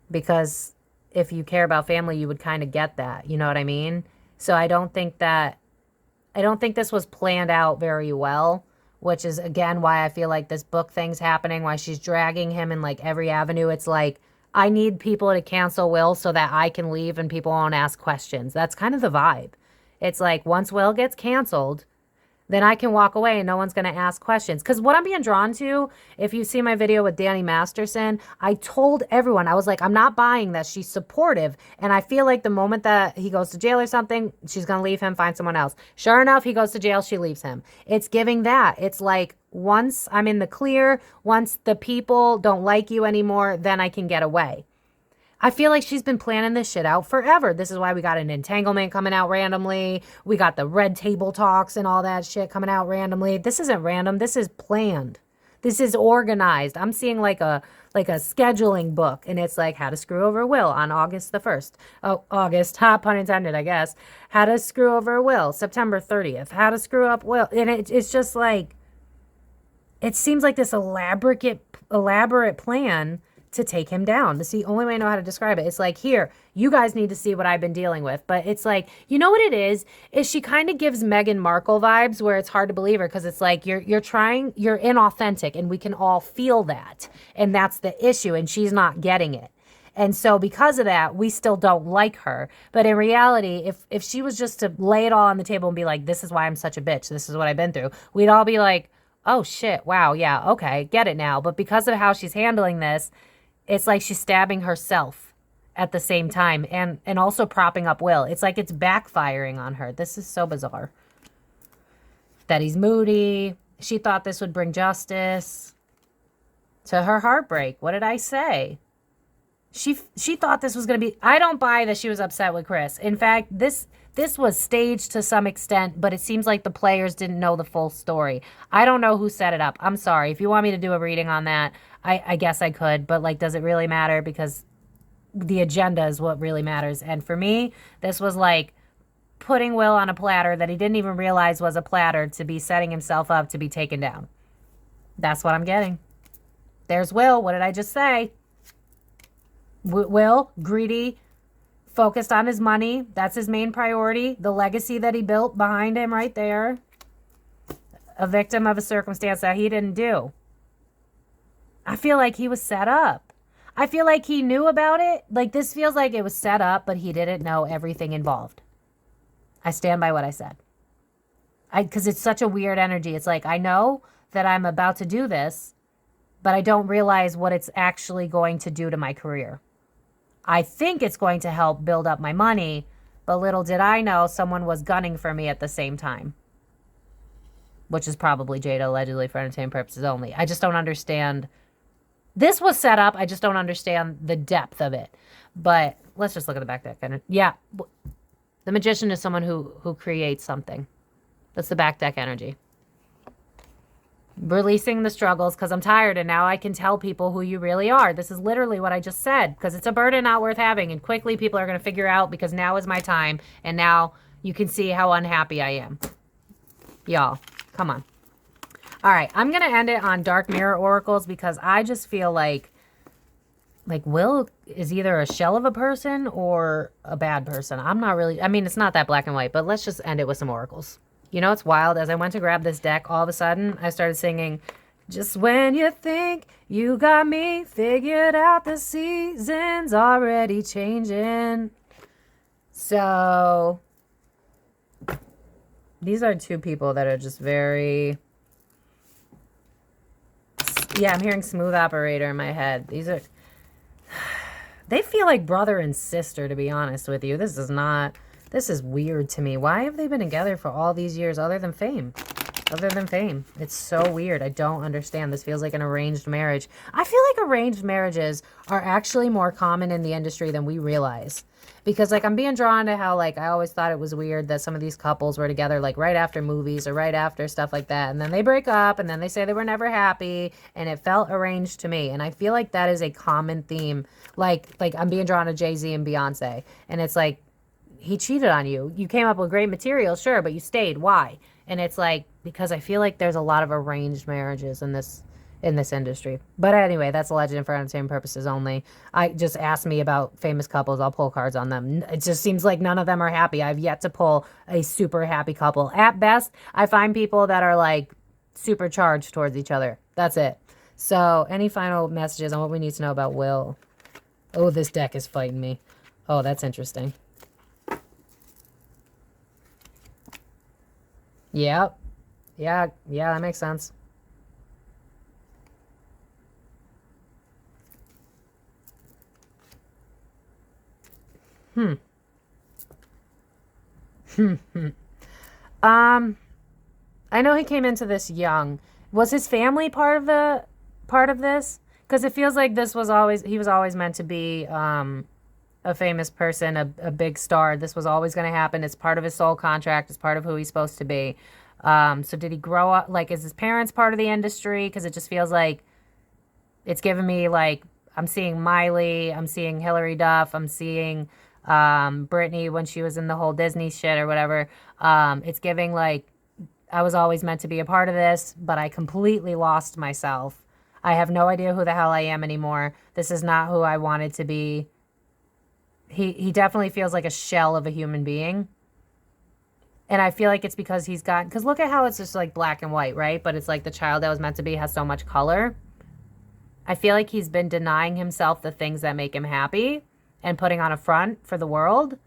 Because if you care about family, you would kind of get that. You know what I mean? So I don't think this was planned out very well, which is, again, why I feel like this book thing's happening, why she's dragging him in, like, every avenue. It's like, I need people to cancel Will so that I can leave and people won't ask questions. That's kind of the vibe. It's like, once Will gets canceled, then I can walk away and no one's going to ask questions. Because what I'm being drawn to, if you see my video with Danny Masterson, I told everyone, I was like, I'm not buying that she's supportive. And I feel like the moment that he goes to jail or something, she's going to leave him, find someone else. Sure enough, he goes to jail, she leaves him. It's giving that. It's like, once I'm in the clear, once the people don't like you anymore, then I can get away. I feel like she's been planning this shit out forever. This is why we got an entanglement coming out randomly. We got the red table talks and all that shit coming out randomly. This isn't random. This is planned. This is organized. I'm seeing like a scheduling book, and it's like how to screw over Will on August the 1st. Oh, August, ha, pun intended, I guess. How to screw over Will, September 30th. How to screw up Will. And it's just like, it seems like this elaborate plan to take him down. That's the only way I know how to describe it. It's like, here, you guys need to see what I've been dealing with. But it's like, you know what it is she kind of gives Meghan Markle vibes, where it's hard to believe her, because it's like you're inauthentic, and we can all feel that. And that's the issue, and she's not getting it. And so because of that, we still don't like her. But in reality, if she was just to lay it all on the table and be like, this is why I'm such a bitch, this is what I've been through, we'd all be like, oh shit, wow, yeah, okay, get it now. But because of how she's handling this, it's like she's stabbing herself at the same time, and also propping up Will. It's like it's backfiring on her. This is so bizarre. That he's moody. She thought this would bring justice to her heartbreak. What did I say? She thought this was going to be... I don't buy that she was upset with Chris. In fact, this was staged to some extent, but it seems like the players didn't know the full story. I don't know who set it up. I'm sorry. If you want me to do a reading on that, I guess I could. But, like, does it really matter? Because the agenda is what really matters. And for me, this was like putting Will on a platter that he didn't even realize was a platter, to be setting himself up to be taken down. That's what I'm getting. There's Will. What did I just say? Will, greedy, focused on his money. That's his main priority. The legacy that he built behind him right there. A victim of a circumstance that he didn't do. I feel like he was set up. I feel like he knew about it. Like, this feels like it was set up, but he didn't know everything involved. I stand by what I said. Because it's such a weird energy. It's like, I know that I'm about to do this, but I don't realize what it's actually going to do to my career. I think it's going to help build up my money, but little did I know someone was gunning for me at the same time. Which is probably Jada, allegedly for entertainment purposes only. I just don't understand. This was set up. I just don't understand the depth of it. But let's just look at the back deck. Yeah. The magician is someone who creates something. That's the back deck energy. Releasing the struggles, because I'm tired, and now I can tell people who you really are. This is literally what I just said, because it's a burden not worth having, and quickly people are going to figure out, because now is my time, and now you can see how unhappy I am. Y'all, come on. All right, I'm going to end it on Dark Mirror Oracles, because I just feel like Will is either a shell of a person or a bad person. I'm not really, I mean, it's not that black and white, but let's just end it with some oracles. You know, it's wild. As I went to grab this deck, all of a sudden, I started singing, just when you think you got me figured out, the season's already changing. So, these are two people that are just very... Yeah, I'm hearing smooth operator in my head. These are... They feel like brother and sister, to be honest with you. This is weird to me. Why have they been together for all these years other than fame? Other than fame. It's so weird. I don't understand. This feels like an arranged marriage. I feel like arranged marriages are actually more common in the industry than we realize. Because, like, I'm being drawn to how, like, I always thought it was weird that some of these couples were together, like, right after movies or right after stuff like that. And then they break up, and then they say they were never happy, and it felt arranged to me. And I feel like that is a common theme. Like I'm being drawn to Jay-Z and Beyonce. And it's like, he cheated on you. You came up with great material, sure, but you stayed. Why? And it's like, because I feel like there's a lot of arranged marriages in this industry. But anyway, that's a legend for entertainment purposes only. I just asked me about famous couples. I'll pull cards on them. It just seems like none of them are happy. I've yet to pull a super happy couple. At best, I find people that are like super charged towards each other. That's it. So any final messages on what we need to know about Will? Oh, this deck is fighting me. Oh, that's interesting. Yep. Yeah, that makes sense. I know he came into this young. Was his family part of this? Because it feels like he was always meant to be a famous person, a big star. This was always going to happen. It's part of his soul contract. It's part of who he's supposed to be. So did he grow up, like, is his parents part of the industry? Because it just feels like it's giving me, like, I'm seeing Miley, I'm seeing Hillary Duff, I'm seeing Britney when she was in the whole Disney shit or whatever. It's giving, like, I was always meant to be a part of this, but I completely lost myself. I have no idea who the hell I am anymore. This is not who I wanted to be. He definitely feels like a shell of a human being. And I feel like it's because he's got, because look at how it's just like black and white, right? But it's like the child that was meant to be has so much color. I feel like he's been denying himself the things that make him happy and putting on a front for the world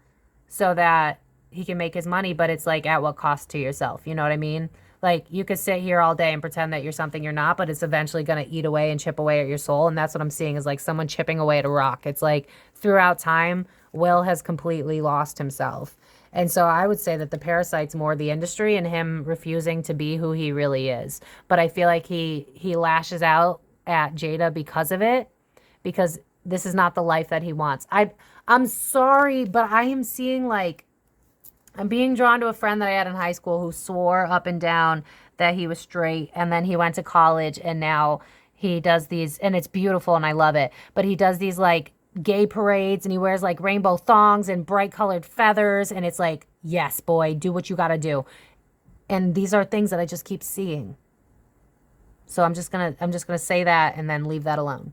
so that he can make his money, but it's like at what cost to yourself? You know what I mean? Like, you could sit here all day and pretend that you're something you're not, but it's eventually going to eat away and chip away at your soul. And that's what I'm seeing, is like someone chipping away at a rock. It's like throughout time, Will has completely lost himself. And so I would say that the parasite's more the industry and him refusing to be who he really is. But I feel like he lashes out at Jada because of it, because this is not the life that he wants. I'm sorry, but I am seeing, like, I'm being drawn to a friend that I had in high school who swore up and down that he was straight, and then he went to college, and now he does these, and it's beautiful and I love it, but he does these like gay parades, and he wears like rainbow thongs and bright colored feathers, and it's like, yes, boy, do what you got to do. And these are things that I just keep seeing. So I'm just gonna say that and then leave that alone.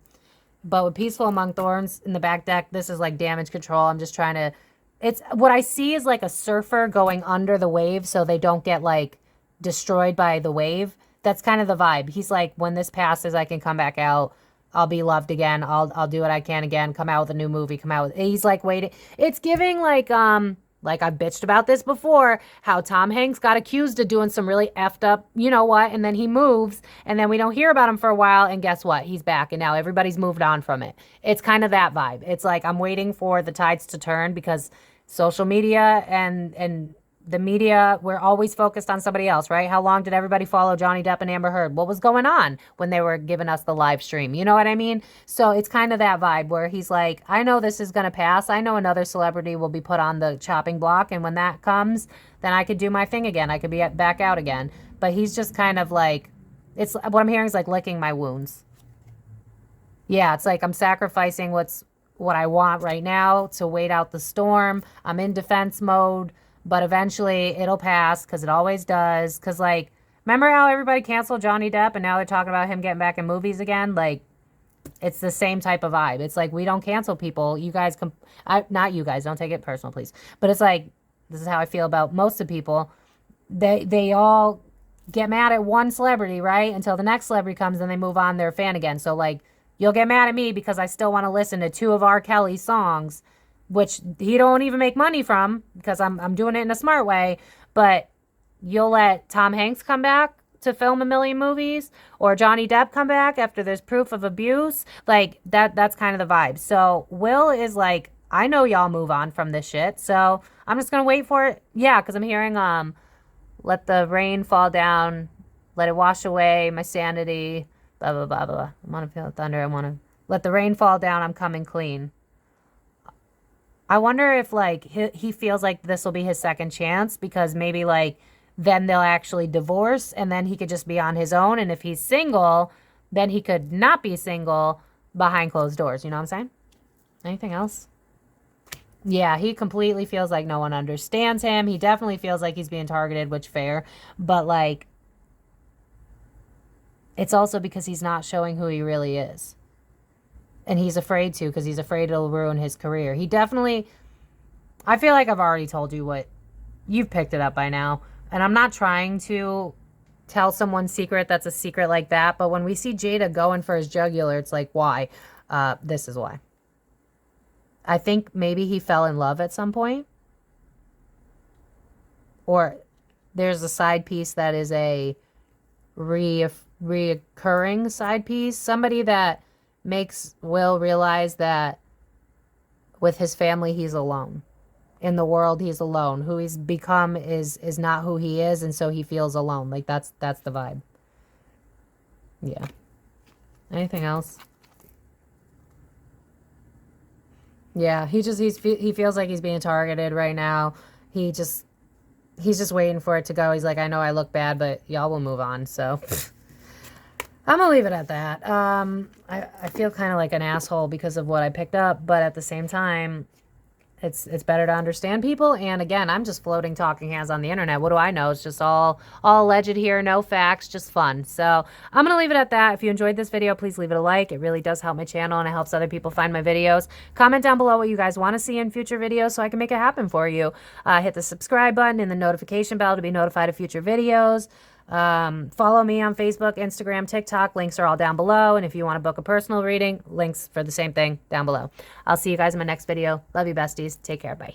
But with Peaceful Among Thorns in the back deck, this is like damage control. I'm just trying to, it's what I see is like a surfer going under the wave so they don't get like destroyed by the wave. That's kind of the vibe. He's like, when this passes, I can come back out. I'll be loved again. I'll do what I can again. Come out with a new movie. Come out with, he's like waiting. It's giving like I've bitched about this before, how Tom Hanks got accused of doing some really effed up, you know what, and then he moves, and then we don't hear about him for a while, and guess what? He's back, and now everybody's moved on from it. It's kind of that vibe. It's like I'm waiting for the tides to turn, because social media and the media, we're always focused on somebody else, right? How long did everybody follow Johnny Depp and Amber Heard? What was going on when they were giving us the live stream? You know what I mean? So it's kind of that vibe where he's like, I know this is going to pass. I know another celebrity will be put on the chopping block. And when that comes, then I could do my thing again. I could be back out again. But he's just kind of like, it's what I'm hearing is like licking my wounds. Yeah, it's like I'm sacrificing what I want right now to wait out the storm. I'm in defense mode. But eventually it'll pass, because it always does. Because, like, remember how everybody canceled Johnny Depp and now they're talking about him getting back in movies again? Like, it's the same type of vibe. It's like, we don't cancel people. You guys, not you guys, don't take it personal, please. But it's like, this is how I feel about most of people. They all get mad at one celebrity, right? Until the next celebrity comes and they move on, they're a fan again. So, like, you'll get mad at me because I still want to listen to 2 of R. Kelly's songs, which he don't even make money from, because I'm doing it in a smart way. But you'll let Tom Hanks come back to film a million movies, or Johnny Depp come back after there's proof of abuse. Like, that's kind of the vibe. So Will is like, I know y'all move on from this shit, so I'm just gonna wait for it. Yeah, because I'm hearing let the rain fall down, let it wash away my sanity, blah blah blah blah. I want to feel the thunder. I want to let the rain fall down. I'm coming clean. I wonder if, like, he feels like this will be his second chance, because maybe, like, then they'll actually divorce, and then he could just be on his own. And if he's single, then he could not be single behind closed doors. You know what I'm saying? Anything else? Yeah, he completely feels like no one understands him. He definitely feels like he's being targeted, which fair. But, like, it's also because he's not showing who he really is. And he's afraid to, because he's afraid it'll ruin his career. He definitely, I feel like I've already told you what, you've picked it up by now. And I'm not trying to tell someone's secret that's a secret like that. But when we see Jada going for his jugular, it's like, why? This is why. I think maybe he fell in love at some point. Or there's a side piece that is a reoccurring side piece. Somebody that makes Will realize that with his family, he's alone. In the world, he's alone. Who he's become is not who he is, and so he feels alone. Like, that's the vibe. Yeah. Anything else? Yeah, he feels like he's being targeted right now. He just, he's just waiting for it to go. He's like, I know I look bad, but y'all will move on. So I'm going to leave it at that. I feel kind of like an asshole because of what I picked up, but at the same time, it's better to understand people. And again, I'm just floating talking hands on the internet. What do I know? It's just all alleged here, no facts, just fun. So I'm going to leave it at that. If you enjoyed this video, please leave it a like. It really does help my channel and it helps other people find my videos. Comment down below what you guys want to see in future videos so I can make it happen for you. Hit the subscribe button and the notification bell to be notified of future videos. Follow me on Facebook, Instagram, TikTok. Links are all down below. And if you want to book a personal reading, links for the same thing down below. I'll see you guys in my next video. Love you, besties. Take care. Bye.